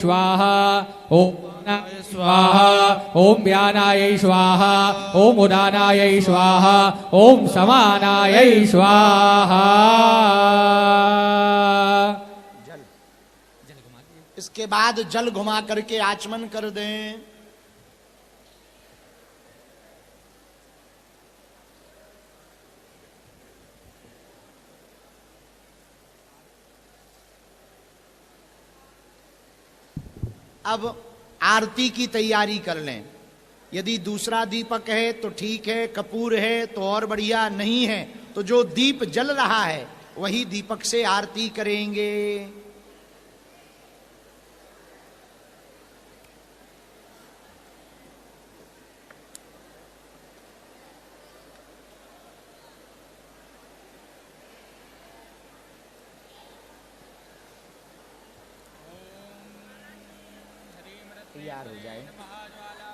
स्वाहा ओम स्वाहा ओम व्यानाय स्वाहा ओम उदानाय स्वाहा ओम समानाय स्वाहा। इसके बाद जल घुमा करके आचमन कर दें। अब आरती की तैयारी कर लें। यदि दूसरा दीपक है तो ठीक है, कपूर है तो और बढ़िया, नहीं है तो जो दीप जल रहा है वही दीपक से आरती करेंगे। तैयार हो जाए।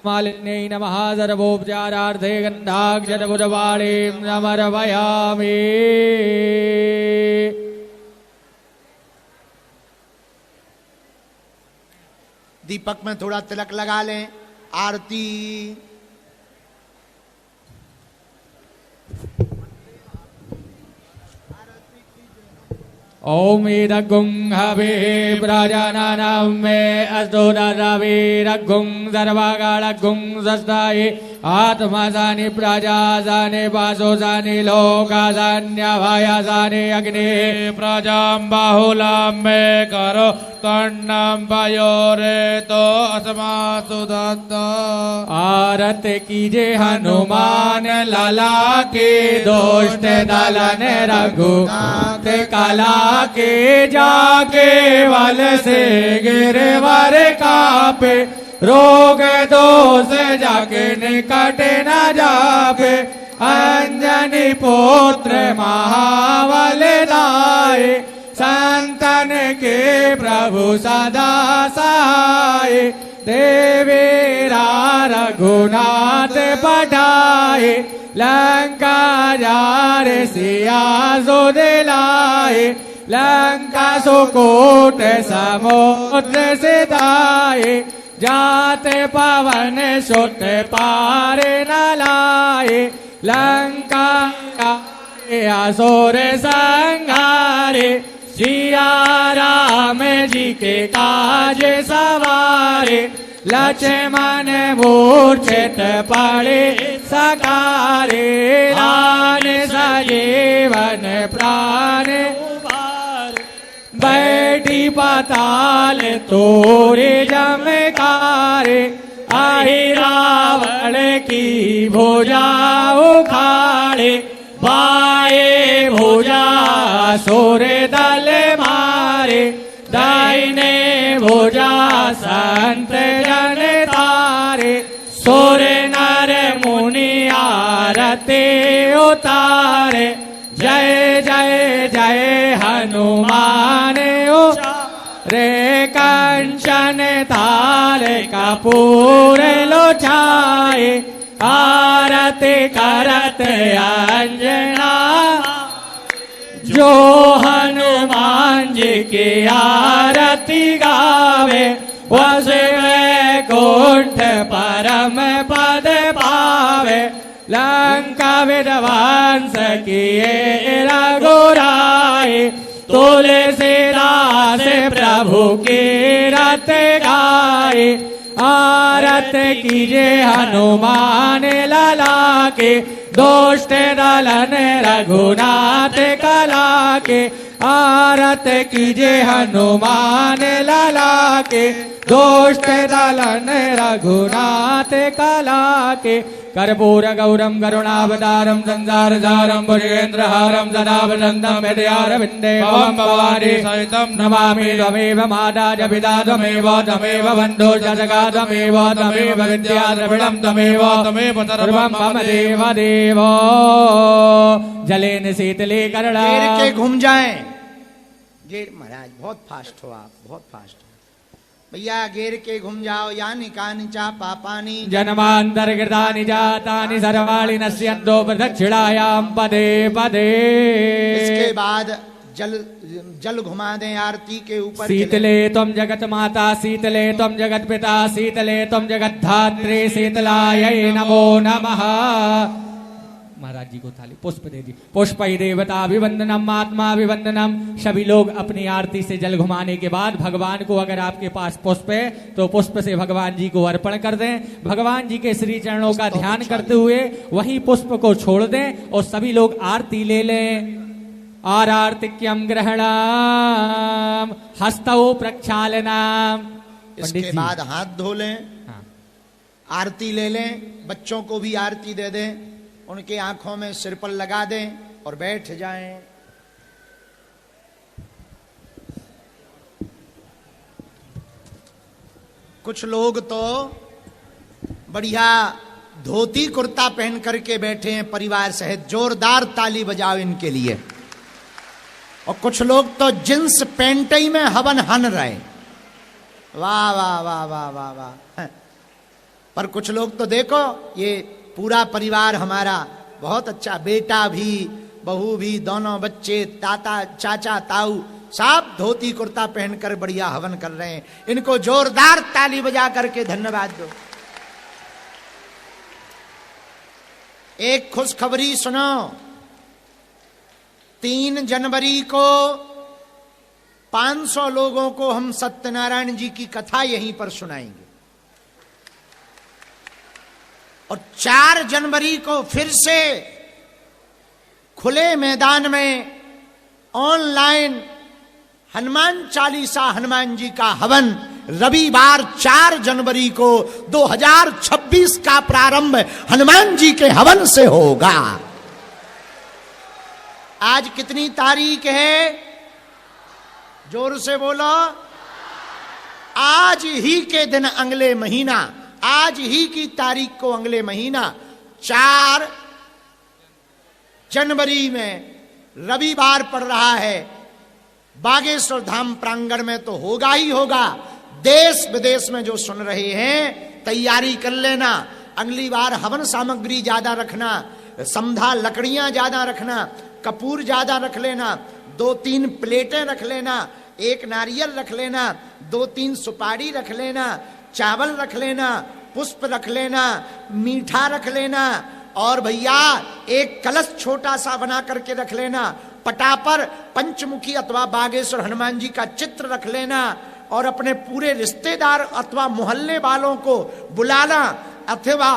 मालिन्यै नमः सर्वोपचारार्थे गन्धाक्षरपुरवाणीं समर्पयामि। दीपक में थोड़ा तिलक लगा लें। आरती। ओम ईदगुं हवे प्रजानानां मे अस्तोदरवीरगुं सर्वकालगुं सस्ताये आत्मासानि प्रजासानि वासोसानि लोकासान्यभयासानि अग्ने प्रजां बाहुलां मे करो तन्नं पयोरे तो अस्मासु दत्त। आरत कीजे हनुमान लला के दोष्ट दलन रघुनाथ कला के जाके वल से गिरवर कापे रोग दोष जाके निकट न जापे अंजनी पुत्र महाबल दाए संतन के प्रभु सदा सहाय देवेरा रघुनाथ पठाए लंका जार सिया सो दिलाए लंका सुकोट समुद्र से दाए जाते पवन सुत पार न लाए लंका असुर संहारे सिया राम जी के काज सवारे लक्ष्मण मूर्छित पड़े सकारे दान सजीवन प्राण बैठी पाताल तोरे जमकारे आई रावण की भुजा उखाड़े बाए भुजा सुर दल मारे दाहिने भुजा संत जन तारे सुर नर मुनि आरती उतारे जय जय जय हनुमान रे कंचन थाल कपूर लोचाए आरती करत अंजना जो हनुमान जी की आरती गावे वस वैकुंठ परम पद पावे लंका विध्वंस किए रघुराई तुलसीदास प्रभु की रत गाए आरत कीजे हनुमान लला के दोष्ट दलन रघुनाथ कला के आरत कीजे हनुमान लला के दोष्ट दलन रघुनाथ कला के कर्पूर गौरम करुणावतारम संसारसारम भुजगेन्द्रहारम सदा वसन्तं हृदयारविन्दे भवं भवानी सहितं नमामि त्वमेव माता च पिता त्वमेव त्वमेव बन्धुः च सखा त्वमेव त्वमेव विद्या द्रविणं त्वमेव सर्वं मम देव देव। जलेन शीतले करड़ा घेर के घूम जाएं। घेर महाराज बहुत फास्ट हो आप, बहुत फास्ट भैया। घेर के घूम जाओ। यानि कानि चा पापानि जन्मान्तर्गतानि जातानि सर्वाणि नश्यन्तो प्रदक्षिणायां पदे पदे। इसके बाद जल घुमा दें आरती के ऊपर। शीतले त्वं जगत माता, शीतले त्वं जगत पिता, शीतले त्वं जगत धात्री, शीतलायै नमो नमः। महाराज जी को थाली पुष्प दे दी। पुष्प ही देवता अभिवंदनम, आत्मा अभिवंदनम। सभी लोग अपनी आरती से जल घुमाने के बाद भगवान को, अगर आपके पास पुष्प है तो पुष्प से भगवान जी को अर्पण कर दें। भगवान जी के श्री चरणों का ध्यान करते हुए वहीं पुष्प को छोड़ दें और सभी लोग आरती ले लें। आरार्तिक्यम ग्रहणम हस्तौ प्रक्षालनम। इसके बाद हाथ धो लें, हाँ। आरती ले लें, बच्चों को भी आरती दे दें, उनके आंखों में सिर पर लगा दें और बैठ जाएं। कुछ लोग तो बढ़िया धोती कुर्ता पहन करके बैठे हैं परिवार सहित, जोरदार ताली बजाओ इनके लिए। और कुछ लोग तो जींस पैंट ही में हवन हन रहे, वाह वाह वाह वाह वाह वाह। पर कुछ लोग तो देखो, ये पूरा परिवार हमारा बहुत अच्छा, बेटा भी बहू भी, दोनों बच्चे, ताता चाचा ताऊ सब धोती कुर्ता पहनकर बढ़िया हवन कर रहे हैं। इनको जोरदार ताली बजा करके धन्यवाद दो। एक खुशखबरी सुनो, 3 जनवरी को 500 लोगों को हम सत्यनारायण जी की कथा यहीं पर सुनाएंगे और 4 जनवरी को फिर से खुले मैदान में ऑनलाइन हनुमान चालीसा, हनुमान जी का हवन रविवार 4 जनवरी को 2026 का प्रारंभ हनुमान जी के हवन से होगा। आज कितनी तारीख है? जोर से बोलो। आज ही के दिन अगले महीना, आज ही की तारीख को अगले महीना 4 जनवरी में रविवार पड़ रहा है। बागेश्वर धाम प्रांगण में तो होगा ही होगा। देश विदेश में जो सुन रहे हैं तैयारी कर लेना। अगली बार हवन सामग्री ज्यादा रखना, समधा लकड़ियां ज्यादा रखना, कपूर ज्यादा रख लेना, 2-3 प्लेटें रख लेना, 1 नारियल रख लेना, 2-3 सुपारी रख लेना, चावल रख लेना, पुष्प रख लेना, मीठा रख लेना और भैया 1 कलश छोटा सा बना करके रख लेना। पटा पर पंचमुखी अथवा बागेश्वर हनुमान जी का चित्र रख लेना और अपने पूरे रिश्तेदार अथवा मोहल्ले वालों को बुलाना। अथवा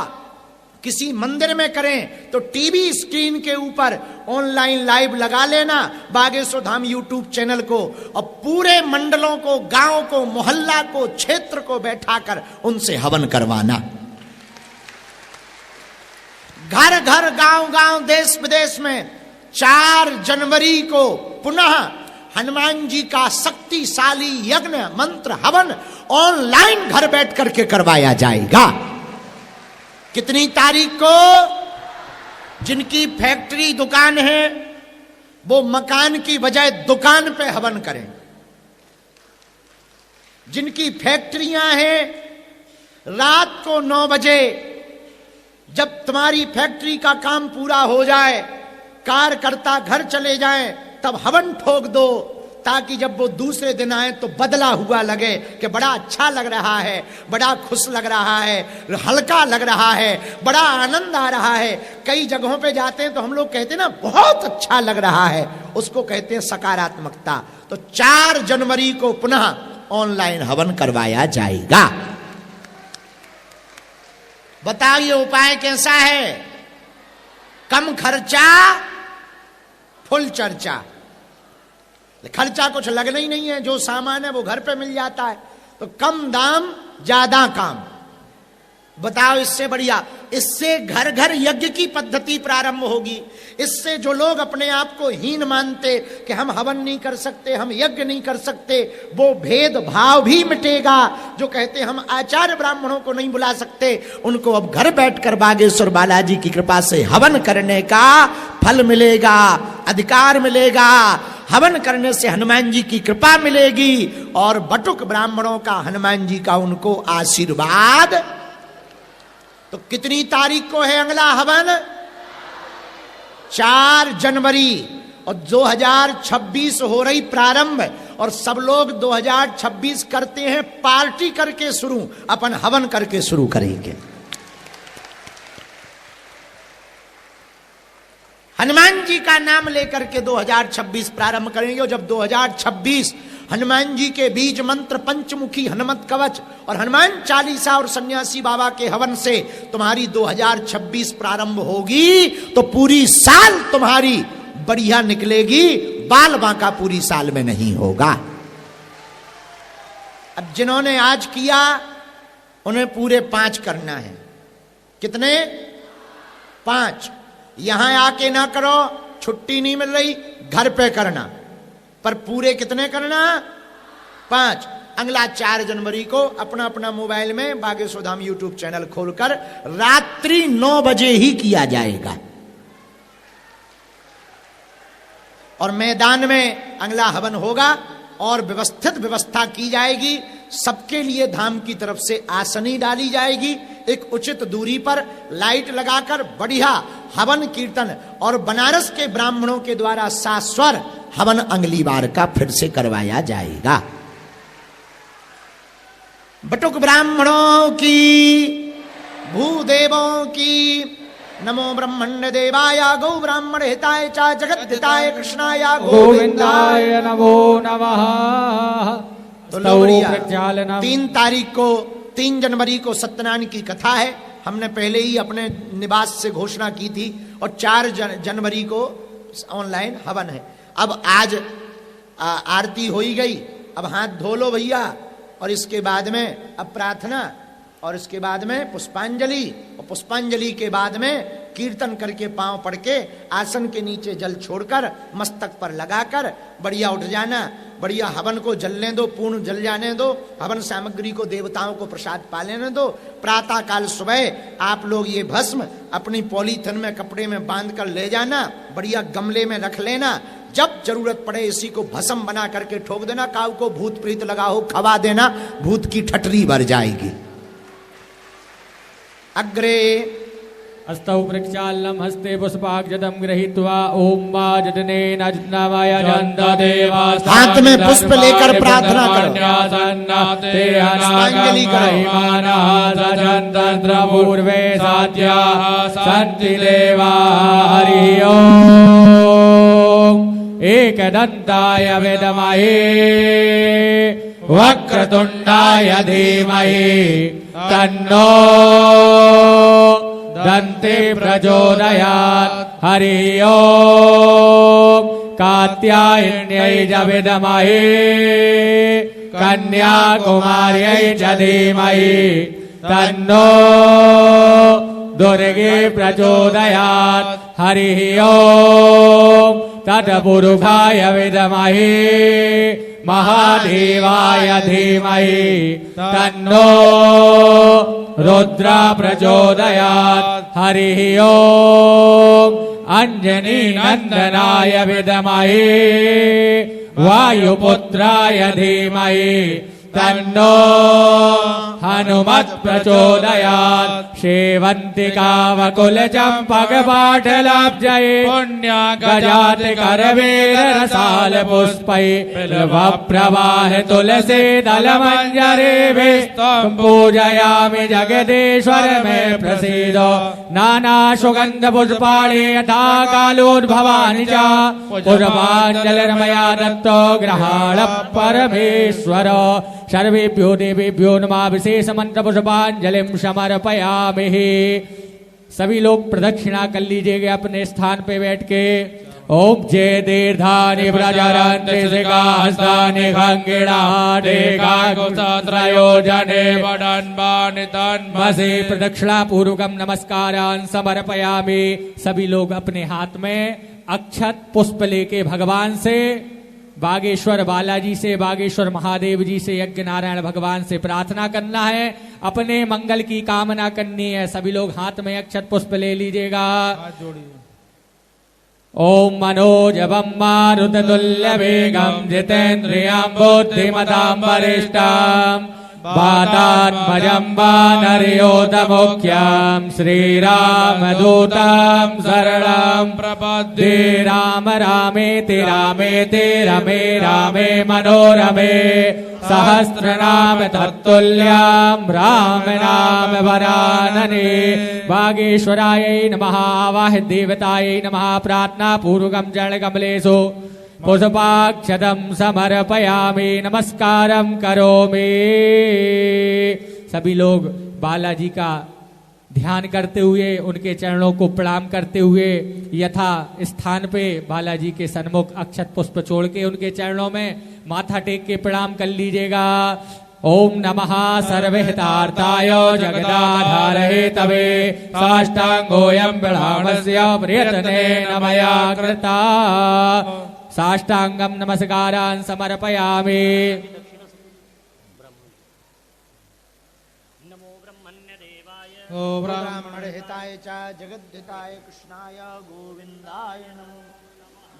किसी मंदिर में करें तो टीवी स्क्रीन के ऊपर ऑनलाइन लाइव लगा लेना बागेश्वर धाम यूट्यूब चैनल को और पूरे मंडलों को, गांव को, मोहल्ला को, क्षेत्र को बैठाकर उनसे हवन करवाना। घर घर, गांव गांव, देश विदेश में 4 जनवरी को पुनः हनुमान जी का शक्तिशाली यज्ञ मंत्र हवन ऑनलाइन घर बैठ करके करवाया जाएगा। कितनी तारीख को? जिनकी फैक्ट्री दुकान है वो मकान की बजाय दुकान पे हवन करें। जिनकी फैक्ट्रियां हैं रात को 9 बजे जब तुम्हारी फैक्ट्री का काम पूरा हो जाए, कार्यकर्ता घर चले जाएं, तब हवन ठोक दो ताकि जब वो दूसरे दिन आए तो बदला हुआ लगे कि बड़ा अच्छा लग रहा है, बड़ा खुश लग रहा है, हल्का लग रहा है, बड़ा आनंद आ रहा है। कई जगहों पे जाते हैं तो हम लोग कहते हैं ना बहुत अच्छा लग रहा है, उसको कहते हैं सकारात्मकता। तो 4 जनवरी को पुनः ऑनलाइन हवन करवाया जाएगा। बताओ ये उपाय कैसा है? कम खर्चा फुल चर्चा। खर्चा कुछ लगना ही नहीं है, जो सामान है वो घर पे मिल जाता है। तो कम दाम ज्यादा काम। बताओ इससे बढ़िया, इससे घर घर यज्ञ की पद्धति प्रारंभ होगी। इससे जो लोग अपने आप को हीन मानते कि हम हवन नहीं कर सकते, हम यज्ञ नहीं कर सकते, वो भेदभाव भी मिटेगा। जो कहते हम आचार्य ब्राह्मणों को नहीं बुला सकते, उनको अब घर बैठकर बागेश्वर बालाजी की कृपा से हवन करने का फल मिलेगा, अधिकार मिलेगा। हवन करने से हनुमान जी की कृपा मिलेगी और बटुक ब्राह्मणों का हनुमान जी का उनको आशीर्वाद। तो कितनी तारीख को है अगला हवन? 4 जनवरी। और 2026 हो रही प्रारंभ, और सब लोग 2026 करते हैं पार्टी करके शुरू, अपन हवन करके शुरू करेंगे। हनुमान जी का नाम लेकर के 2026 प्रारंभ करेंगे, और जब 2026 हनुमान जी के बीज मंत्र, पंचमुखी हनुमत कवच और हनुमान चालीसा और सन्यासी बाबा के हवन से तुम्हारी 2026 प्रारंभ होगी, तो पूरी साल तुम्हारी बढ़िया निकलेगी, बाल बांका पूरी साल में नहीं होगा। अब जिन्होंने आज किया उन्हें पूरे 5 करना है। कितने? 5। यहां आके ना करो, छुट्टी नहीं मिल रही, घर पे करना, पर पूरे कितने करना? 5। अगला 4 जनवरी को अपना अपना मोबाइल में बागेश्वर धाम यूट्यूब चैनल खोलकर रात्रि 9 बजे ही किया जाएगा, और मैदान में अगला हवन होगा और व्यवस्थित व्यवस्था की जाएगी। सबके लिए धाम की तरफ से आसनी डाली जाएगी, एक उचित दूरी पर लाइट लगाकर बढ़िया हवन कीर्तन, और बनारस के ब्राह्मणों के द्वारा शाश्वर हवन अगली बार का फिर से करवाया जाएगा। बटुक ब्राह्मणों की, भूदेवों की, नमो ब्रह्मण्य देवाय गौ ब्राह्मण हिताय च जगत हिताय कृष्णाय गोविंदाय नमो नमः। तो लो बढ़िया, 3 तारीख को, 3 जनवरी को सत्यनारायण की कथा है। हमने पहले ही अपने निवास से घोषणा की थी, और 4 जनवरी को ऑनलाइन हवन है। अब आज आरती हो ही गई, अब हाथ धो लो भैया, और इसके बाद में अब प्रार्थना, और इसके बाद में पुष्पांजलि, और पुष्पांजलि के बाद में कीर्तन करके पांव पड़ के आसन के नीचे जल छोड़कर मस्तक पर लगाकर बढ़िया उठ जाना। बढ़िया हवन को जलने दो, पूर्ण जल जाने दो, हवन सामग्री को देवताओं को प्रसाद पा लेने दो। प्रातः काल सुबह आप लोग ये भस्म अपनी पॉलीथिन में कपड़े में बांध कर ले जाना, बढ़िया गमले में रख लेना। जब जरूरत पड़े इसी को भस्म बना करके ठोक देना, काऊ को भूत प्रीत लगा हो खवा देना, भूत की ठटरी भर जाएगी। अग्रे हस्तौ प्रक्षालनं हस्ते पुष्पाक्षतं गृहीत्वा ओम मा जतनेन अजनावाय जन्तदेवा। हाथ में पुष्प लेकर प्रार्थना करो, ते पुष्पांजलि करो। पूर्वे साध्याः सन्ति देवा। हरि ओम। एकदन्ताय विद्महे वक्रतुण्डाय धीमहि तन्नो दन्ते प्रचोदयात्। हरि ओम। कात्यायन्यै च विद्महे कन्याकुमार्यै च धीमहि तन्नो दुर्गे प्रचोदयात्। हरि ओम। तत्पुरुषाय विद्महे महादेवाय धीमहि तन्नो रुद्र प्रचोदयात्। हरि ओम। अंजनी नंदनाय विद्महे वायुपुत्राय धीमहि तन्नो हनुमत् प्रचोदयात्। शेवन्तिका वकुल चंपक पाटलाब्जये पुण्यगजात करवेर रसाल पुष्पै बिल्व प्रवाह तुलसी दल मंजरे पूजयामि जगदीश्वर में प्रसीदो। नाना सुगंध पुष्पाणि यथा कालोद्भवानि च पुष्पाञ्जलिर्मया दत्तो गृहाण परमेश्वर। सर्वेभ्यो देवेभ्यो नमः। विशेष मंत्र पुष्पांजलिं समर्पयामि। सभी लोग प्रदक्षिणा कर लीजिएगा अपने स्थान पे बैठ के। ओम जय दीर्घानि प्रजरन्ति सिकास्तानि खंगिणानि काकुत्रयोजने वडन्वानि तन्मसि। प्रदक्षिणा पूर्वकम नमस्कारान् समर्पयामि। सभी लोग अपने हाथ में अक्षत पुष्प लेके भगवान से, बागेश्वर बालाजी से, बागेश्वर महादेव जी से, यज्ञ नारायण भगवान से प्रार्थना करना है, अपने मंगल की कामना करनी है। सभी लोग हाथ में अक्षत पुष्प ले लीजिएगा। ओम मनोजवम मारुततुल्य वेगम जितेन्द्रियं बुद्धिमतां वरिष्ठं वातात्मजं वानरयोधमुख्यं श्रीरामदूतं शरणं प्रपद्ये राम रामेति रामेति रमे रामे मनोरमे सहस्रनाम तत्तुल्यं राम नाम वरानने वागीश्वरायै नमः वाहि देवतायै नमः प्रार्थना पूर्वकं जलकमलेषु पुष्पाक्षतं समर्पयामि नमस्कारं करोमि। सभी लोग बालाजी का ध्यान करते हुए उनके चरणों को प्रणाम करते हुए यथा स्थान पे बालाजी के सन्मुख अक्षत पुष्प छोड़ के उनके चरणों में माथा टेक के प्रणाम कर लीजिएगा। ओम नमः सर्वहितार्थाय जगदाधारहे तवे साष्टांगोऽयं ब्राह्मणस्य प्रयत्नेन मया कृता साष्टांगं नमस्कारान् समर्पयामि। ओ ब्राह्मण हिताय च जगद्धिताय कृष्णाय गोविंदाय नमो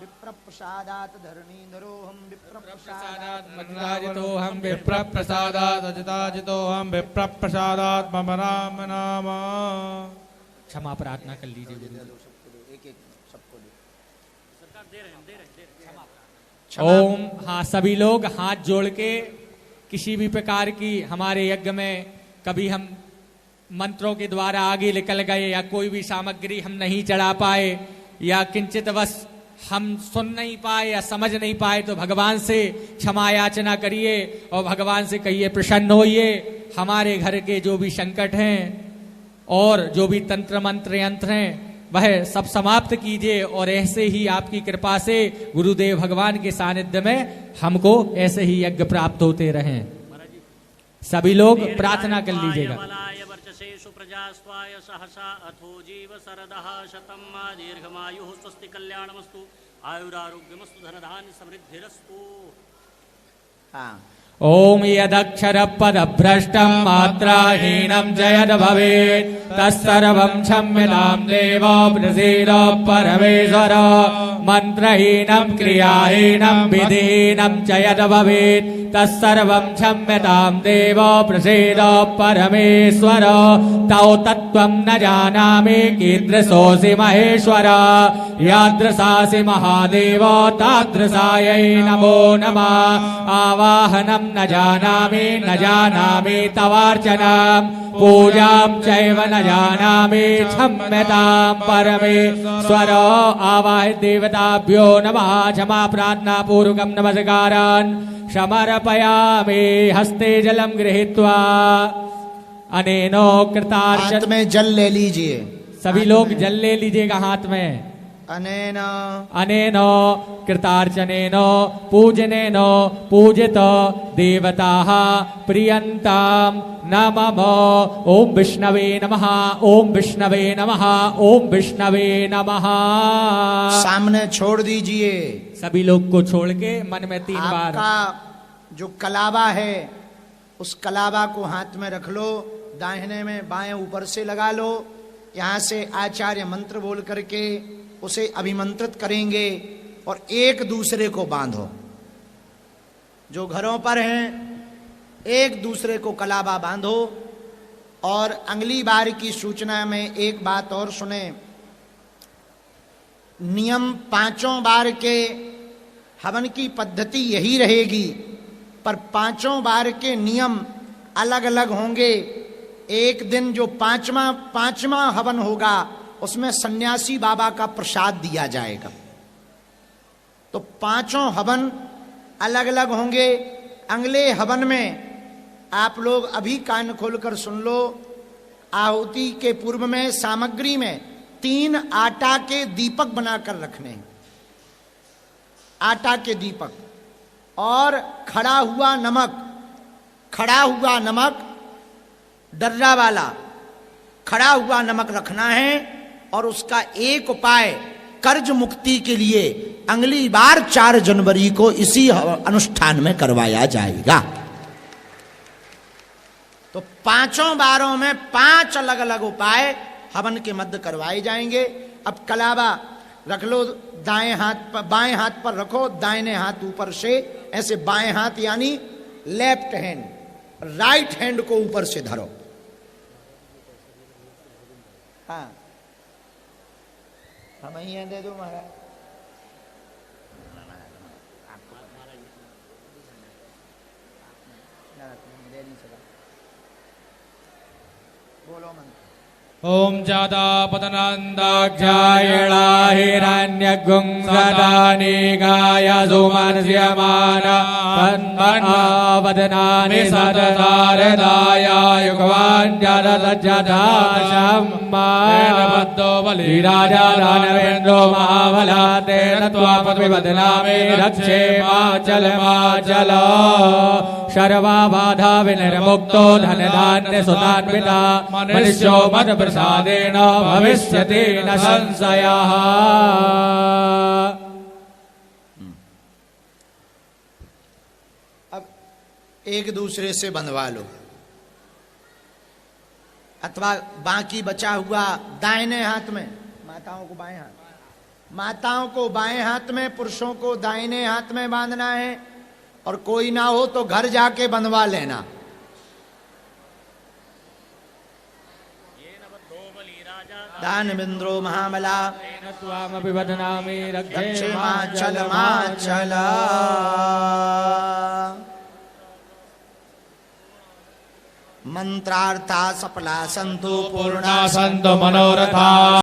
विप्रप्रसादात् धरणीधरोऽहं विप्रप्रसादात् मन्दाजितोऽहं विप्रप्रसादात् अजिताजितोऽहं विप्रप्रसादात् मम राम नाम। क्षमा प्रार्थना कर लीजिए गुरु। ओम हाँ सभी लोग हाथ जोड़ के किसी भी प्रकार की हमारे यज्ञ में कभी हम मंत्रों के द्वारा आगे निकल गए या कोई भी सामग्री हम नहीं चढ़ा पाए या किंचित वश हम सुन नहीं पाए या समझ नहीं पाए तो भगवान से क्षमा याचना करिए और भगवान से कहिए प्रसन्न होइए। हमारे घर के जो भी संकट हैं और जो भी तंत्र मंत्र यंत्र हैं वह सब समाप्त कीजिए और ऐसे ही आपकी कृपा से गुरुदेव भगवान के सानिध्य में हमको ऐसे ही यज्ञ प्राप्त होते रहें। सभी लोग प्रार्थना कर लीजिएगा। प्रजास्वाय सहसा अथो जीव सरदः शतं दीर्घमायुः स्वस्ति कल्याणमस्तु आयुरारोग्यमस्तु धनधान्य समृद्धिरस्तु। हाँ ओम यदक्षर पद भ्रष्टं मात्राहीनं जयद भवेत् तत्सर्वं क्षम्यतां देव प्रसीद परमेश्वर मंत्रहीनं क्रियाहीनं विधिहीनं च यद भवेत् तत्सर्वं क्षम्यतां देव प्रसीद परमेश्वर तौ तत्त्वं न जानामि कीदृशोऽसि महेश्वर यादृशासि महादेव तादृशायै नमो नमः आवाहनं न जानामि तवार्चनां पूजां चैव न जानामि क्षम्यतां परमेश्वर आवाहि देवताभ्यो नमः क्षमा प्रार्थना पूर्वकं नमस्कारान् समर्पयामि हस्ते जलं गृहीत्वा अनेनो कृतार्चन। हाथ में जल ले लीजिए। सभी लोग जल ले लीजिएगा हाथ में। अनेनो कृतार्चनेन पूजनेन पूजित देवताः प्रियन्तां न मम। ओम विष्णवे नमः ओम विष्णवे नमः ओम विष्णवे नमः। सामने छोड़ दीजिए। सभी लोग को छोड़ के मन में 3 बार आपका जो कलावा है उस कलावा को हाथ में रख लो, दाहिने में बाएं ऊपर से लगा लो। यहाँ से आचार्य मंत्र बोल करके उसे अभिमंत्रित करेंगे और एक दूसरे को बांधो। जो घरों पर हैं एक दूसरे को कलावा बांधो। और अगली बार की सूचना में एक बात और सुने। नियम 5 बार के हवन की पद्धति यही रहेगी, पर 5 बार के नियम अलग अलग होंगे। एक दिन जो पांचवा हवन होगा उसमें सन्यासी बाबा का प्रसाद दिया जाएगा। तो 5 हवन अलग अलग होंगे। अगले हवन में आप लोग अभी कान खोलकर सुन लो। आहुति के पूर्व में सामग्री में 3 आटा के दीपक बनाकर रखने हैं। आटा के दीपक और खड़ा हुआ नमक डर्रा वाला खड़ा हुआ नमक रखना है। और उसका एक उपाय कर्ज मुक्ति के लिए अगली बार 4 जनवरी को इसी अनुष्ठान में करवाया जाएगा। तो 5 बारों में 5 अलग अलग उपाय हवन के मध्य करवाए जाएंगे। अब कलावा रख लो, दाएं हाथ पर, बाएं हाथ पर रखो, दाहिने हाथ ऊपर से, ऐसे बाएं हाथ यानी लेफ्ट हैंड, राइट हैंड को ऊपर से धरो। हाँ, हम यहीं दे दो महाराज। बोलो मंत्र। ओम जादा जायणा हिरण्यगुंसदानि गाय सुमर्ष्यमान वदनानि सदतारदाय युगवाञ्जलदज्जदाशम्मा राजा दानवेन्द्रो महाबला तेन त्वापद्विवदनामि रक्षेमाचलमाचल सर्वा बाधा विनिर्मुक्तो धन धान्य सुतान्विता मनुष्यो मद प्रसादेन भविष्यति न संशयः। अब एक दूसरे से बंधवा लो, अथवा बाकी बचा हुआ दाहिने हाथ में, माताओं को बाएं हाथ, माताओं को बाएं हाथ में, पुरुषों को दाहिने हाथ में बांधना है। और कोई ना हो तो घर जाके बंधवा लेना। दानवेन्द्रो महाबला त्वामपि वदनामि रक्षेमाचलमाचल। मंत्रार्था सफला संतु पूर्णा सन्तु मनोरथा।